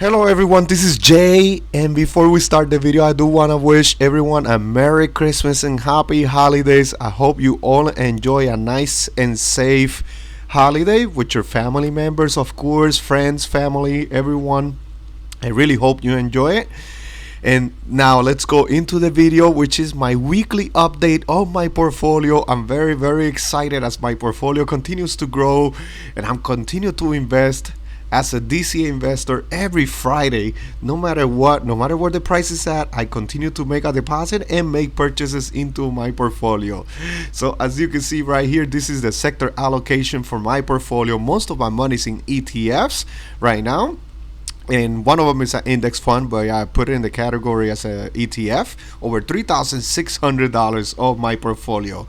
Hello everyone, this is Jay, and before we start the video, I do want to wish everyone a Merry Christmas and Happy Holidays. I hope you all enjoy a nice and safe holiday with your family members, of course, friends, family, everyone. I really hope you enjoy it. And now let's go into the video, which is my weekly update of my portfolio. I'm very excited as my portfolio continues to grow and I'm continue to invest as a DCA investor every Friday. No matter what, no matter where the price is at, I continue to make a deposit and make purchases into my portfolio. So as you can see right here, this is the sector allocation for my portfolio. Most of my money is in ETFs right now, and one of them is an index fund, but I put it in the category as a ETF. Over $3,600 of my portfolio.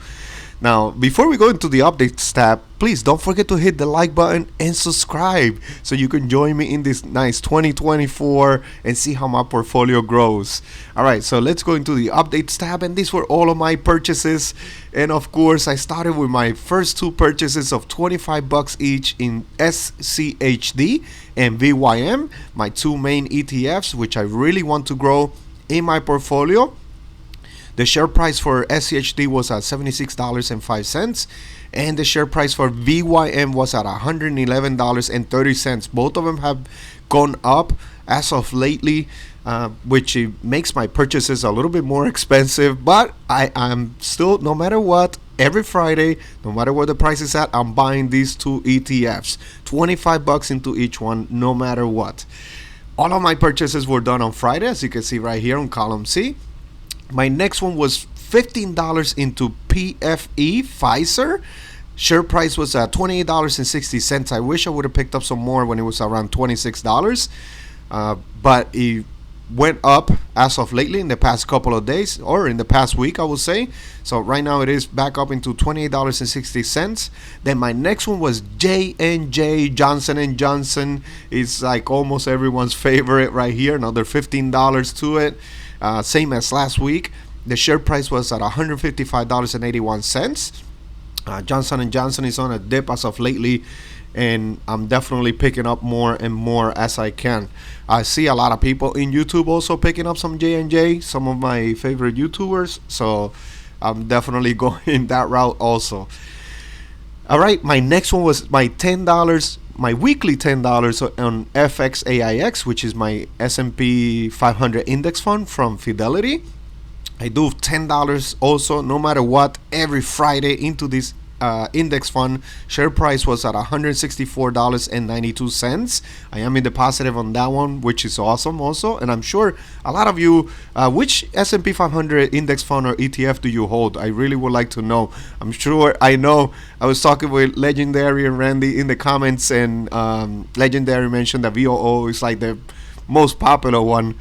Now, before we go into the updates tab, please don't forget to hit the like button and subscribe so you can join me in this nice 2024 and see how my portfolio grows. All right, so let's go into the updates tab, and these were all of my purchases. And of course, I started with my first two purchases of $25 each in SCHD and VYM, my two main ETFs, which I really want to grow in my portfolio. The share price for SCHD was at $76.05, and the share price for VYM was at $111.30. Both of them have gone up as of lately, which makes my purchases a little bit more expensive, but I am still, no matter what, every Friday, no matter what the price is at, I'm buying these two ETFs. $25 into each one, no matter what. All of my purchases were done on Friday, as you can see right here on column C. My next one was $15 into PFE Pfizer. Share price was at $28.60. I wish I would have picked up some more when it was around $26. But it went up as of lately in the past couple of days, or in the past week, I would say. So right now it is back up into $28.60. Then my next one was J&J, Johnson & Johnson. It's like almost everyone's favorite right here. Another $15 to it. Same as last week. The share price was at $155.81. Johnson & Johnson is on a dip as of lately, and I'm definitely picking up more and more as I can. I see a lot of people in YouTube also picking up some J&J, some of my favorite YouTubers, so I'm definitely going that route also. All right, my next one was my $10, my weekly $10 on FXAIX, which is my S&P 500 index fund from Fidelity. I do $10 also, no matter what, every Friday into this index fund. Share price was at $164.92. I am in the positive on that one, which is awesome also. And I'm sure a lot of you, which S&P 500 index fund or ETF do you hold? I really would like to know. I'm sure I know. I was talking with Legendary and Randy in the comments, and Legendary mentioned that VOO is like the most popular one.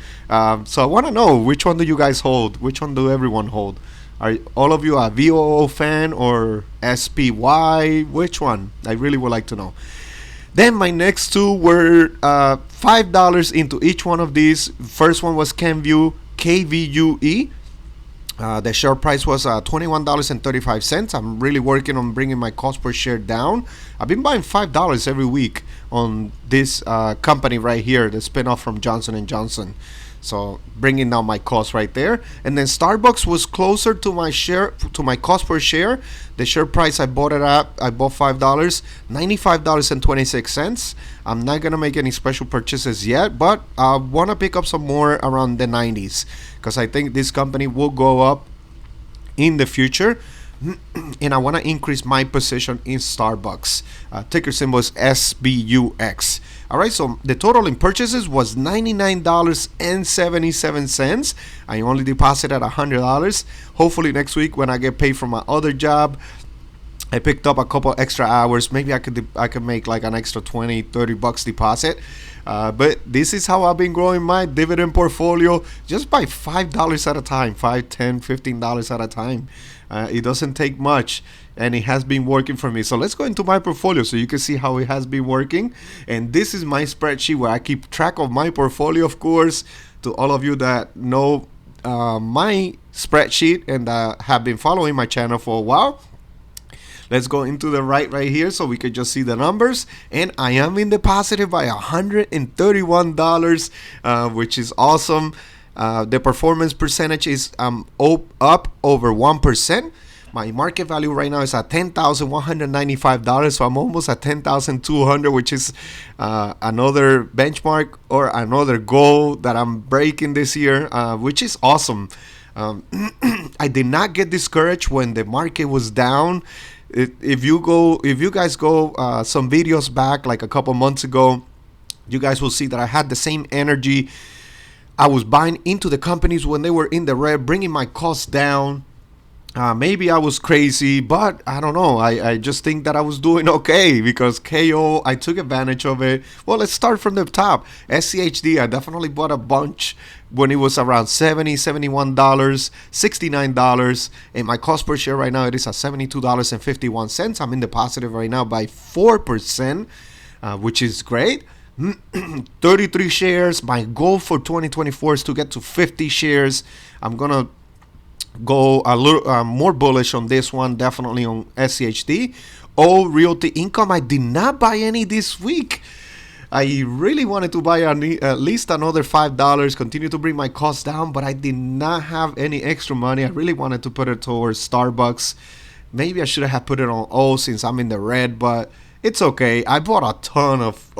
So I want to know, which one do you guys hold? Which one do everyone hold? Are all of you a VOO fan or SPY? Which one? I really would like to know. Then my next two were $5 into each one of these. First one was KVUE. The share price was $21.35. I'm really working on bringing my cost per share down. I've been buying $5 every week on this company right here, the spinoff from Johnson & Johnson. So bringing down my cost right there. And then Starbucks was closer to my cost per share. The share price I bought it at, I bought $5, $95.26. I'm not gonna make any special purchases yet, but I want to pick up some more around the 90s, because I think this company will go up in the future. And I want to increase my position in Starbucks. Ticker symbol is SBUX. All right, so the total in purchases was $99.77. I only deposited $100. Hopefully next week, when I get paid from my other job, I picked up a couple extra hours. Maybe I could make like an extra $20-30 deposit. But this is how I've been growing my dividend portfolio, just by $5 at a time, $5, $10, $15 at a time. It doesn't take much, and it has been working for me. So let's go into my portfolio so you can see how it has been working. And this is my spreadsheet where I keep track of my portfolio, of course. To all of you that know my spreadsheet and have been following my channel for a while, Let's go into the right here so we can just see the numbers. And I am in the positive by $131, which is awesome. The performance percentage is up over 1%. My market value right now is at $10,195, so I'm almost at $10,200, which is another benchmark or another goal that I'm breaking this year, which is awesome. I did not get discouraged when the market was down. If you guys go some videos back, like a couple months ago, you guys will see that I had the same energy. I was buying into the companies when they were in the red, bringing my costs down. Maybe I was crazy, but I don't know. I just think that I was doing okay because KO, I took advantage of it. Well, let's start from the top. SCHD, I definitely bought a bunch when it was around $70, $71, $69. And my cost per share right now, it is at $72.51. I'm in the positive right now by 4%, which is great. 33 shares. My goal for 2024 is to get to 50 shares. I'm going to go a little more bullish on this one, definitely on SCHD. Realty Income, I did not buy any this week. I really wanted to buy at least another $5, continue to bring my costs down, but I did not have any extra money. I really wanted to put it towards Starbucks. Maybe I should have put it on O since I'm in the red, but it's okay. I bought a ton of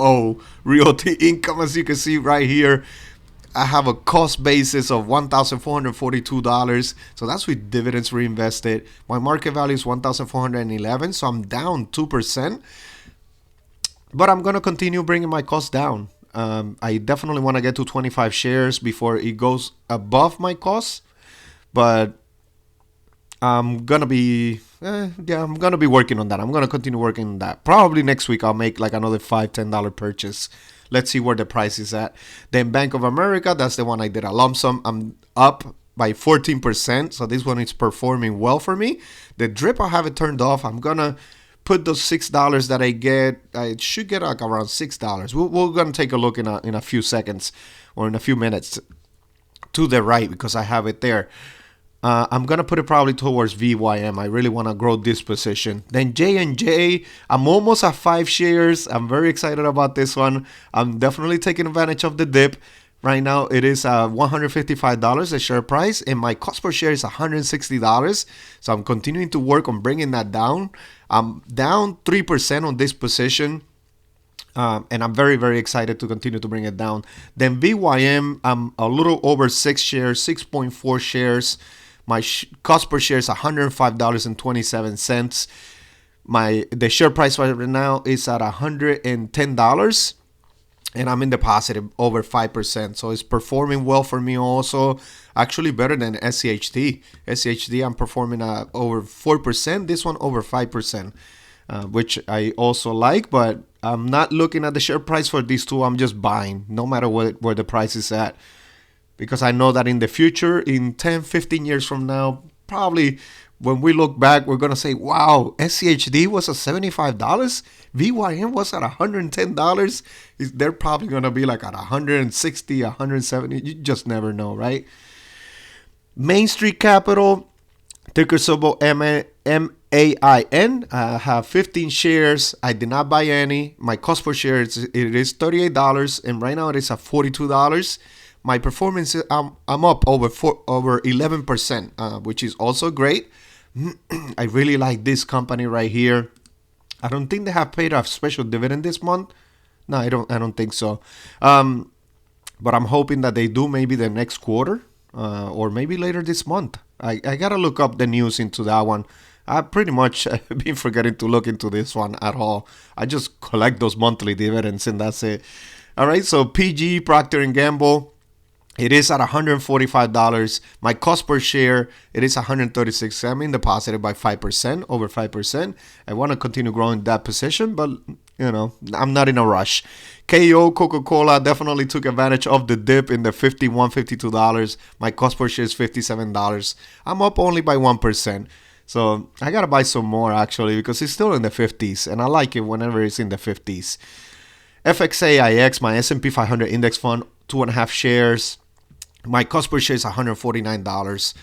Realty Income, as you can see right here. I have a cost basis of $1,442, so that's with dividends reinvested. My market value is $1,411, so I'm down 2%. But I'm going to continue bringing my costs down. I definitely want to get to 25 shares before it goes above my costs. But I'm going to be I'm going to be working on that. I'm going to continue working on that. Probably next week I'll make like another $5, $10 purchase. Let's see where the price is at. Then Bank of America, that's the one I did a lump sum. I'm up by 14%, so this one is performing well for me. The drip, I have it turned off. I'm going to put those $6 that I get. I should get like around $6. We're going to take a look in a few seconds or in a few minutes to the right because I have it there. I'm going to put it probably towards VYM. I really want to grow this position. Then J&J, I'm almost at 5 shares. I'm very excited about this one. I'm definitely taking advantage of the dip. Right now, it is $155 the share price, and my cost per share is $160. So I'm continuing to work on bringing that down. I'm down 3% on this position. And I'm very, very excited to continue to bring it down. Then VYM, I'm a little over 6 shares, 6.4 shares. My cost per share is $105.27. The share price right now is at $110, and I'm in the positive over 5%. So it's performing well for me also. Actually better than SCHD. SCHD, I'm performing over 4%. This one over 5%, which I also like. But I'm not looking at the share price for these two. I'm just buying no matter where the price is at. Because I know that in the future, in 10, 15 years from now, probably when we look back, we're going to say, wow, SCHD was at $75. VYM was at $110. They're probably going to be like at $160, $170. You just never know, right? Main Street Capital, ticker symbol MAIN. I have 15 shares. I did not buy any. My cost per share is $38, and right now it is at $42. My performance, I'm up over 11%, which is also great. I really like this company right here. I don't think they have paid a special dividend this month. No, I don't think so. But I'm hoping that they do maybe the next quarter, or maybe later this month. I gotta look up the news into that one. I pretty much been forgetting to look into this one at all. I just collect those monthly dividends and that's it. All right, so PG, Procter & Gamble. It is at $145. My cost per share, it is $136. I'm in the positive by 5%, over 5%. I want to continue growing that position, but I'm not in a rush. KO, Coca-Cola, definitely took advantage of the dip in the $51, $52. My cost per share is $57. I'm up only by 1%. So I got to buy some more actually because it's still in the 50s, and I like it whenever it's in the 50s. FXAIX, my S&P 500 index fund, 2.5 shares. My cost per share is $149.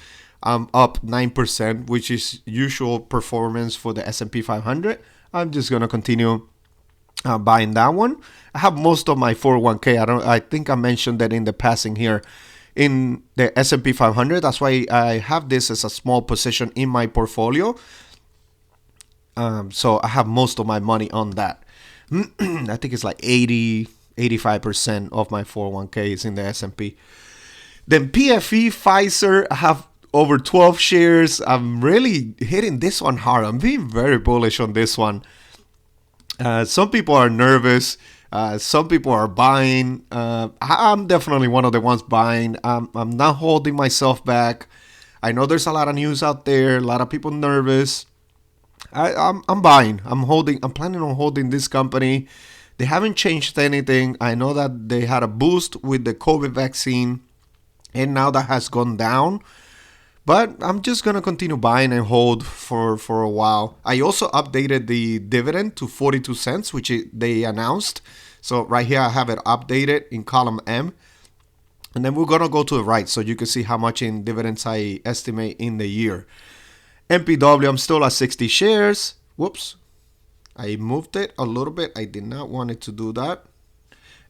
I'm up 9%, which is usual performance for the S&P 500. I'm just gonna continue buying that one. I have most of my 401k. I think I mentioned that in the passing here in the S&P 500. That's why I have this as a small position in my portfolio. So I have most of my money on that. I think it's like 85% of my 401k is in the S&P. Then PFE, Pfizer, I have over 12 shares. I'm really hitting this one hard. I'm being very bullish on this one. Some people are nervous. Some people are buying. I'm definitely one of the ones buying. I'm not holding myself back. I know there's a lot of news out there. A lot of people nervous. I'm buying. I'm holding. I'm planning on holding this company. They haven't changed anything. I know that they had a boost with the COVID vaccine, and now that has gone down. But I'm just gonna continue buying and hold for a while. I also updated the dividend to 42 cents, which they announced. So right here I have it updated in column M. And then we're gonna go to the right so you can see how much in dividends I estimate in the year. MPW, I'm still at 60 shares. Whoops. I moved it a little bit. I did not want it to do that.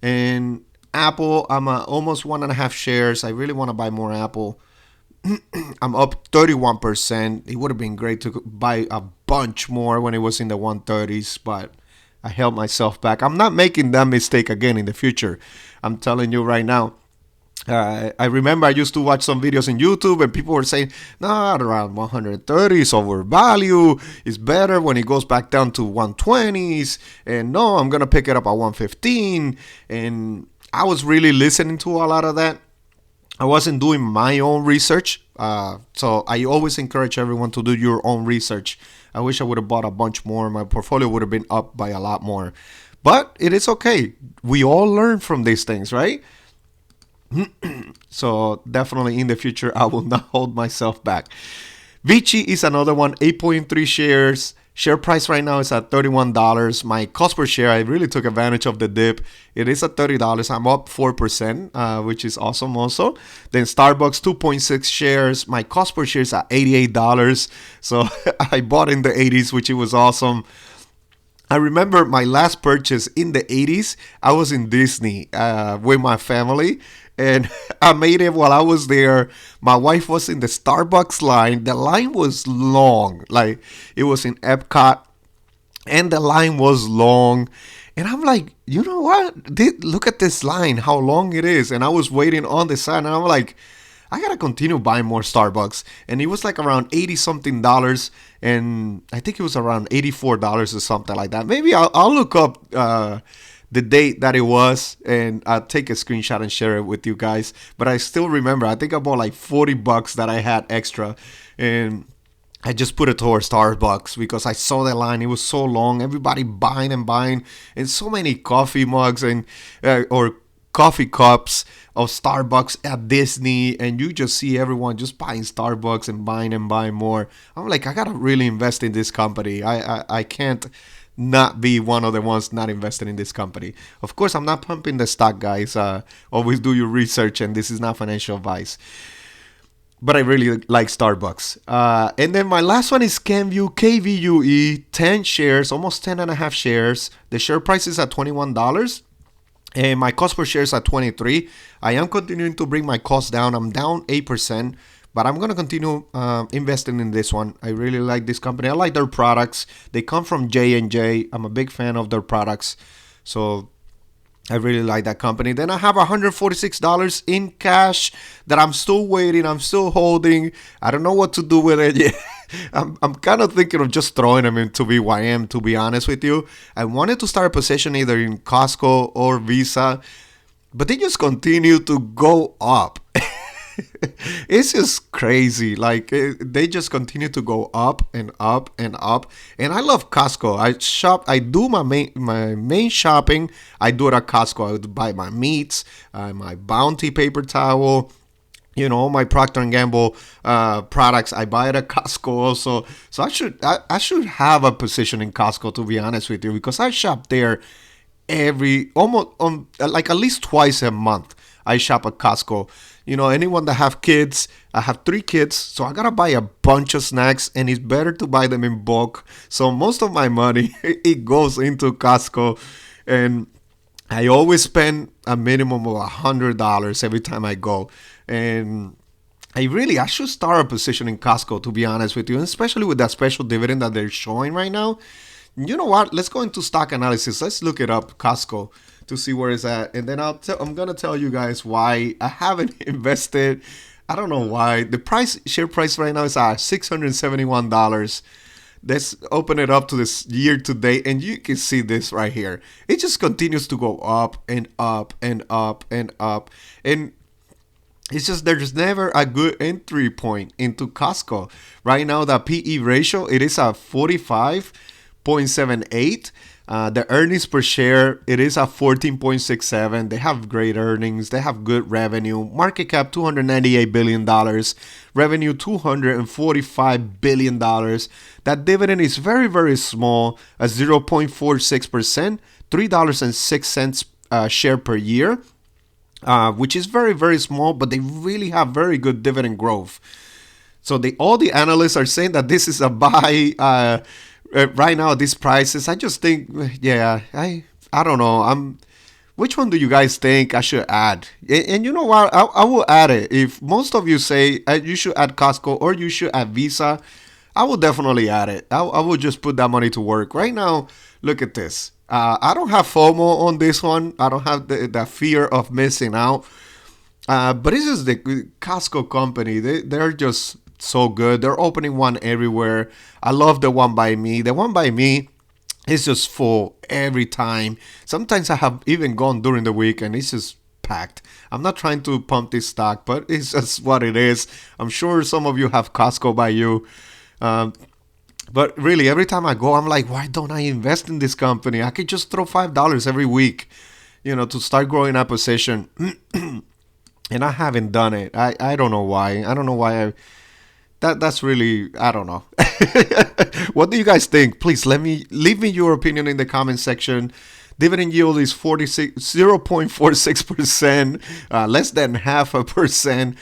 And Apple, I'm at almost 1.5 shares. I really want to buy more Apple. I'm up 31%. It would have been great to buy a bunch more when it was in the 130s, but I held myself back. I'm not making that mistake again in the future. I'm telling you right now. I remember I used to watch some videos in YouTube and people were saying, nah, around 130 is overvalued. It's better when it goes back down to 120s. And no, I'm going to pick it up at 115. And I was really listening to a lot of that. I wasn't doing my own research. So I always encourage everyone to do your own research. I wish I would have bought a bunch more. My portfolio would have been up by a lot more. But it is okay. We all learn from these things, right? So definitely in the future, I will not hold myself back. Vici is another one, 8.3 shares. Share price right now is at $31. My cost per share, I really took advantage of the dip. It is at $30. I'm up 4%, which is awesome also. Then Starbucks, 2.6 shares. My cost per share is at $88. So I bought in the 80s, which it was awesome. I remember my last purchase in the 80s. I was in Disney with my family. And I made it while I was there. My wife was in the Starbucks line. The line was long. Like, it was in Epcot. And the line was long. And I'm like, you know what? Look at this line, how long it is. And I was waiting on the side. And I'm like, I got to continue buying more Starbucks. And it was like around 80 something dollars. And I think it was around $84 or something like that. Maybe I'll look up the date that it was, and I'll take a screenshot and share it with you guys. But I still remember, I think I bought like $40 that I had extra, and I just put it towards Starbucks because I saw the line. It was so long, everybody buying and buying, and so many coffee mugs and or coffee cups of Starbucks at Disney, and you just see everyone just buying Starbucks and buying more. I'm like, I gotta really invest in this company. I can't not be one of the ones not invested in this company. Of course, I'm not pumping the stock, guys. Always do your research, and this is not financial advice. But I really like Starbucks. And then my last one is Kenvue, KVUE, 10 shares, almost 10 and a half shares. The share price is at $21. And my cost per share is at 23. I am continuing to bring my cost down. I'm down 8%. But I'm going to continue investing in this one. I really like this company. I like their products. They come from J&J. I'm a big fan of their products. So I really like that company. Then I have $146 in cash that I'm still waiting. I'm still holding. I don't know what to do with it yet. I'm kind of thinking of just throwing them into BYM, to be honest with you. I wanted to start a position either in Costco or Visa. But they just continue to go up. It's just crazy. Like, they just continue to go up and up and up. And I love Costco. I do my main shopping. I do it at Costco. I would buy my meats, my Bounty paper towel, my Procter and Gamble products. I buy it at Costco also. So I should have a position in Costco, to be honest with you, because I shop there like at least twice a month. I shop at Costco anyone that have kids, I have 3 kids, so I gotta buy a bunch of snacks, and it's better to buy them in bulk. So most of my money it goes into Costco, and I always spend a minimum of $100 every time I go. And I should start a position in Costco, to be honest with you, and especially with that special dividend that they're showing right now. You know what? Let's go into stock analysis. Let's look it up, Costco, to see where it's at, and then I'm gonna tell you guys why I haven't invested. I don't know why. The share price right now is at $671. Let's open it up to this year to date, and you can see this right here. It just continues to go up and up and up and up, and it's just there's never a good entry point into Costco. Right now, the PE ratio, it is at 45.78. The earnings per share, it is at 14.67. They have great earnings. They have good revenue. Market cap $298 billion. Revenue $245 billion. That dividend is very, very small at 0.46%, $3.06 share per year. Which is very, very small, but they really have very good dividend growth. So all the analysts are saying that this is a buy right now at these prices. I just think, yeah, I don't know. Which one do you guys think I should add? And you know what? I will add it. If most of you say you should add Costco or you should add Visa, I will definitely add it. I will just put that money to work. Right now, look at this. I don't have FOMO on this one. I don't have the fear of missing out. But it's just the Costco company. They're just so good. They're opening one everywhere. I love the one by me. The one by me is just full every time. Sometimes I have even gone during the week and it's just packed. I'm not trying to pump this stock, but it's just what it is. I'm sure some of you have Costco by you. But really, every time I go, I'm like, why don't I invest in this company? I could just throw $5 every week, to start growing a position. And I haven't done it. I don't know why. I don't know why that's really, I don't know. What do you guys think? Please leave me your opinion in the comment section. Dividend yield is 0.46%, less than 0.5%.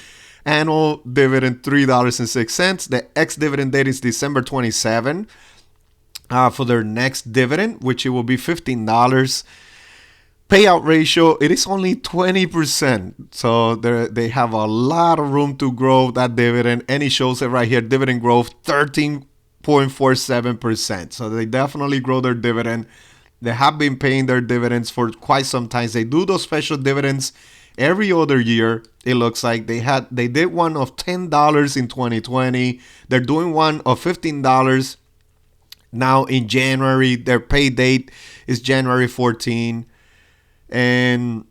Annual dividend $3.06. The ex-dividend date is December 27 for their next dividend, which it will be $15. Payout ratio, it is only 20%. So they have a lot of room to grow that dividend. And it shows it right here. Dividend growth 13.47%. So they definitely grow their dividend. They have been paying their dividends for quite some time. They do those special dividends every other year. It looks like they did one of $10 in 2020. They're doing one of $15 now in January. Their pay date is January 14. And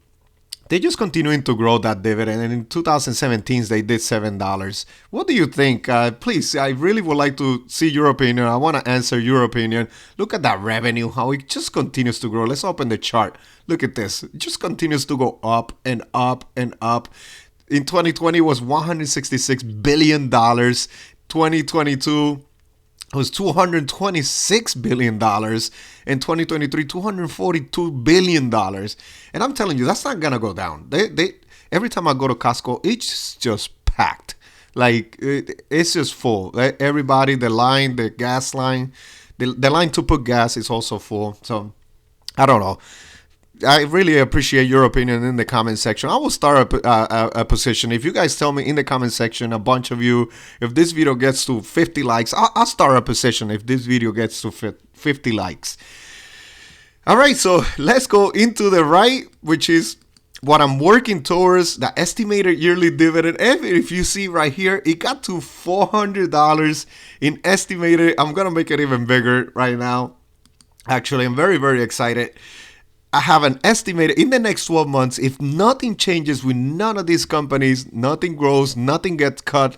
they're just continuing to grow that dividend. And in 2017, they did $7. What do you think? Please, I really would like to see your opinion. I want to answer your opinion. Look at that revenue, how it just continues to grow. Let's open the chart. Look at this. It just continues to go up and up and up. In 2020, it was $166 billion. 2022 was $226 billion. In 2023, $242 billion. And I'm telling you, that's not going to go down. Every time I go to Costco, it's just packed. Like, it's just full. Everybody, the line, the gas line, the line to put gas is also full. So, I don't know. I really appreciate your opinion in the comment section. I will start a position. If you guys tell me in the comment section, a bunch of you, if this video gets to 50 likes, I'll start a position if this video gets to 50 likes. All right, so let's go into the right, which is what I'm working towards, the estimated yearly dividend. And if you see right here, it got to $400 in estimated. I'm going to make it even bigger right now. Actually, I'm very, very excited. I have an estimated in the next 12 months, if nothing changes with none of these companies, nothing grows, nothing gets cut,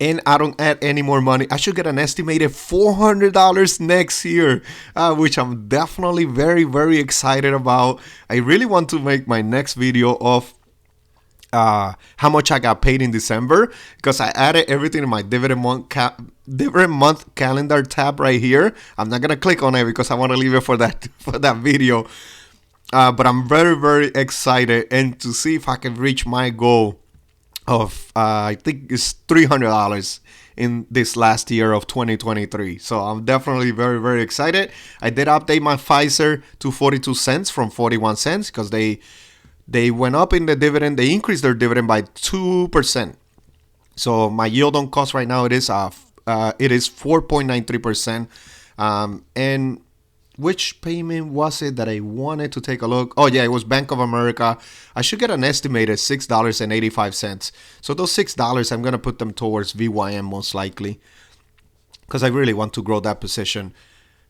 and I don't add any more money, I should get an estimated $400 next year, which I'm definitely very, very excited about. I really want to make my next video of how much I got paid in December, because I added everything in my dividend month calendar tab right here. I'm not gonna click on it because I want to leave it for that video. But I'm very, very excited and to see if I can reach my goal of I think it's $300 in this last year of 2023. So I'm definitely very, very excited. I did update my Pfizer to 42 cents from 41 cents because they went up in the dividend. They increased their dividend by 2%. So my yield on cost right now it is 4.93%. And which payment was it that I wanted to take a look? Oh yeah, it was Bank of America. I should get an estimated $6.85. So those $6, I'm gonna put them towards VYM most likely, because I really want to grow that position.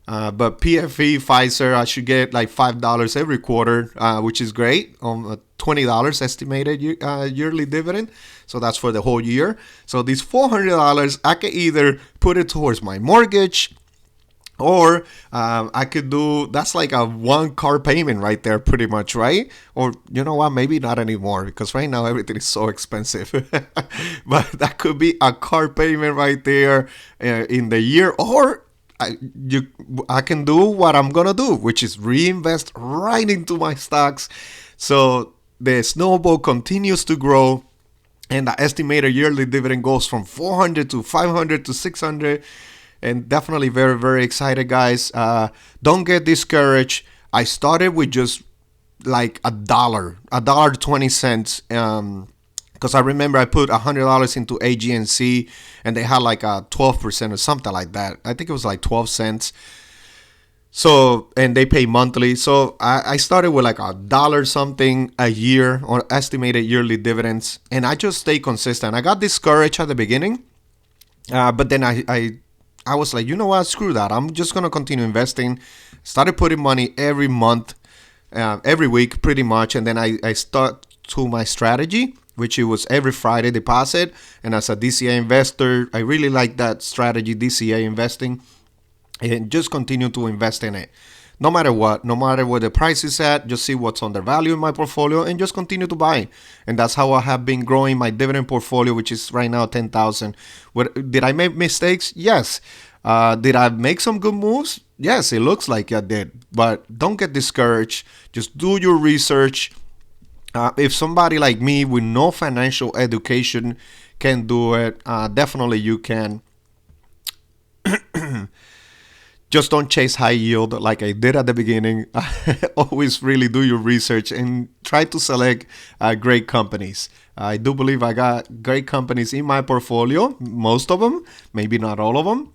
But PFE, Pfizer, I should get like $5 every quarter, which is great. $20 estimated yearly dividend. So that's for the whole year. So these $400, I can either put it towards my mortgage, or I could do, that's like a one car payment right there, pretty much, right? Or you know what, maybe not anymore, because right now everything is so expensive. But that could be a car payment right there in the year. Or I can do what I'm gonna do, which is reinvest right into my stocks. So the snowball continues to grow, and the estimated yearly dividend goes from 400 to 500 to 600. And definitely very, very excited, guys. Don't get discouraged. I started with just like $1.20. Because I remember I put $100 into AGNC and they had like a 12% or something like that. I think it was like 12 cents. So, and they pay monthly. So I started with like $1 something a year or estimated yearly dividends. And I just stay consistent. I got discouraged at the beginning. But then I was like, you know what, screw that. I'm just going to continue investing. Started putting money every month, every week pretty much. And then I stuck to my strategy, which it was every Friday deposit. And as a DCA investor, I really like that strategy, DCA investing, and just continue to invest in it. No matter what the price is at, just see what's under value in my portfolio and just continue to buy. And that's how I have been growing my dividend portfolio, which is right now 10,000. Did I make mistakes? Yes. Did I make some good moves? Yes, it looks like I did. But don't get discouraged. Just do your research. If somebody like me with no financial education can do it, definitely you can. Just don't chase high yield like I did at the beginning. Always really do your research and try to select great companies. I do believe I got great companies in my portfolio, most of them, maybe not all of them.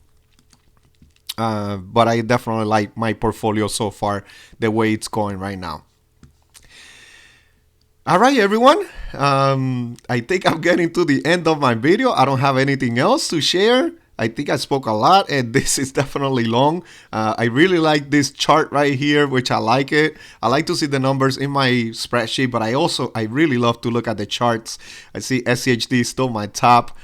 But I definitely like my portfolio so far, the way it's going right now. All right, everyone. I think I'm getting to the end of my video. I don't have anything else to share. I think I spoke a lot and this is definitely long. I really like this chart right here, which I like it. I like to see the numbers in my spreadsheet, but I really love to look at the charts. I see SCHD is still my top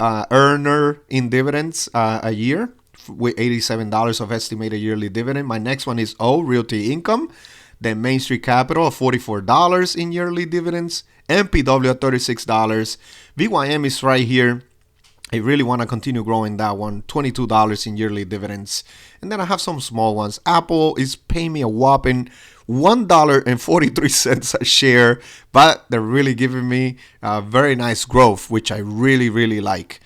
earner in dividends a year with $87 of estimated yearly dividend. My next one is Realty Income. Then Main Street Capital, $44 in yearly dividends. MPW at $36. VYM is right here. I really want to continue growing that one. $22 in yearly dividends. And then I have some small ones. Apple is paying me a whopping $1.43 a share, but they're really giving me very nice growth, which I really, really like.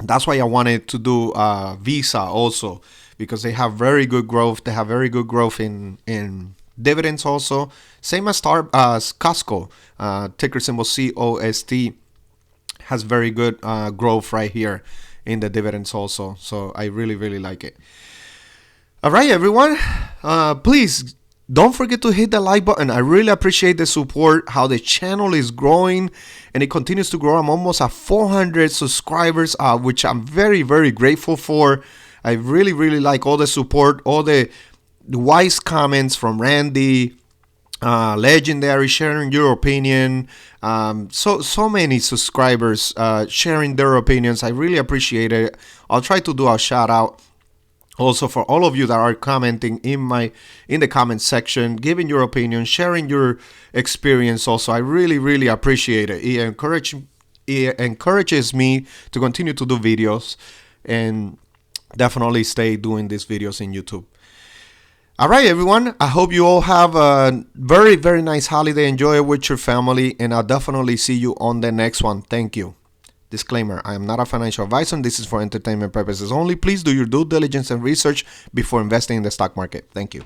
That's why I wanted to do Visa also, because they have very good growth. They have very good growth in dividends also. Same as Costco, ticker symbol COST. Has very good growth right here in the dividends also. So I really, really like it. All right, everyone. Please don't forget to hit the like button. I really appreciate the support, how the channel is growing and it continues to grow. I'm almost at 400 subscribers, which I'm very, very grateful for. I really, really like all the support, all the wise comments from Randy, Legendary, sharing your opinion. So many subscribers sharing their opinions. I really appreciate it. I'll try to do a shout out also for all of you that are commenting in the comment section, giving your opinion, sharing your experience. Also, I really, really appreciate it. It encourages me to continue to do videos and definitely stay doing these videos in YouTube. All right, everyone. I hope you all have a very, very nice holiday. Enjoy it with your family, and I'll definitely see you on the next one. Thank you. Disclaimer, I am not a financial advisor. This is for entertainment purposes only. Please do your due diligence and research before investing in the stock market. Thank you.